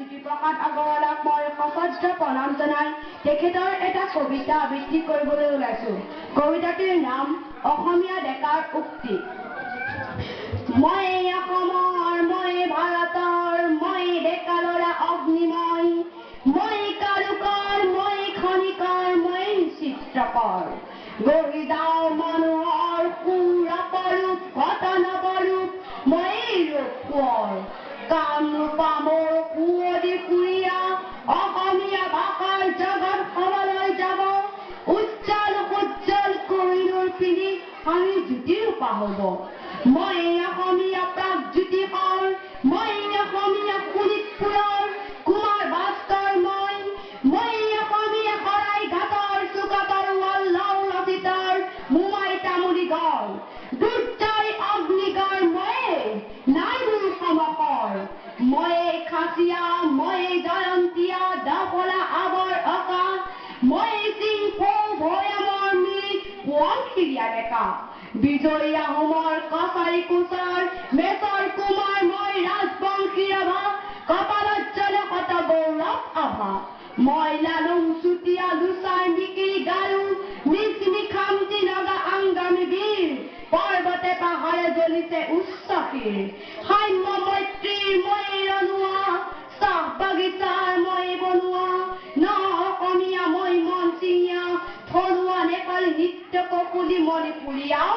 জ্যোতিপ্ৰসাদ আগৰৱালাক মই সশ্ৰদ্ধ প্ৰণাম জনাই তেখেতৰ এটা কবিতা আবৃত্তি কৰিবলৈ ওলাইছো। কবিতাটিৰ নাম অসমীয়া ডেকাৰ উক্তি। মই অসমৰ, মই ভাৰতৰ, মই ডেকা ল'ৰা অগ্নিময়, মই কাৰুকৰ, মই খনিকৰ, মই চিত্ৰকৰ, গঢ়ি যাওঁ মানুহৰ সুৰূপ ঘটনবৰূপ, মই ৰূপ কোঁৱৰ, কামৰূপা মোৰ কুঁৱলী কুৰিয়া, অসমীয়া ভাষাৰ জগত সবলৈ যাব, উজ্জ্বল সুজ্জ্বল কোহিনুৰ পিন্ধি আমি জ্যোতিৰূপা হ'ব। মই অসমীয়া প্ৰাগজ্যোতিষৰ, মই অসমীয়া শোণিতপুৰৰ কুমাৰ ভাস্কৰ, মই অসমীয়া শৰাইঘাটৰ চুকাফাৰ ৱাল্লাও লচিতৰ মোমাই তামুলী গড়, দুৰ্জয় অগ্নিগড়, মই নাই গুৰু সমকৰ, মই খাচিয়া, মই জয়ন্তীয়া, দফলা আৱৰ অকা, মই চিংফৌ ভৈয়ামৰ মিৰি সোৱণশিৰীয়া ডেকা, বিজয়ী আহোমৰ কছাৰী কোচৰ মেচৰ কুমাৰ, মই ৰাজবংশী ৰাভা, কপালত জনকত গৌৰৱ আভা, মই লালুং চুতীয়া লুচাই মিকিৰি গাৰো, নিজ নিশান্তি নগা আংগামী বীৰ, পৰ্বতে পাহাৰে জ্বলিছে উচ্চ শিৰ, সাম্য মৈত্ৰীৰ মই ৰনোৱা, চাহ বাগিচাৰ মই বনোৱা, ন অসমীয়া মই মনচিঙীয়া, থলুৱা নেপালী নৃত্য ককুলি মণিপুৰীয়াও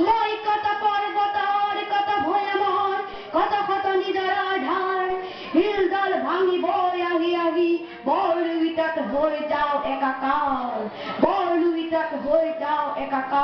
মই কত পৰ্বতৰ, কত ভৈয়ামৰ, কত শত নিজৰাৰ ধাৰ, শিলডাল ভাঙি বৈ আহি আহি বৰগীতত হৈ যাওঁ একাকাৰ,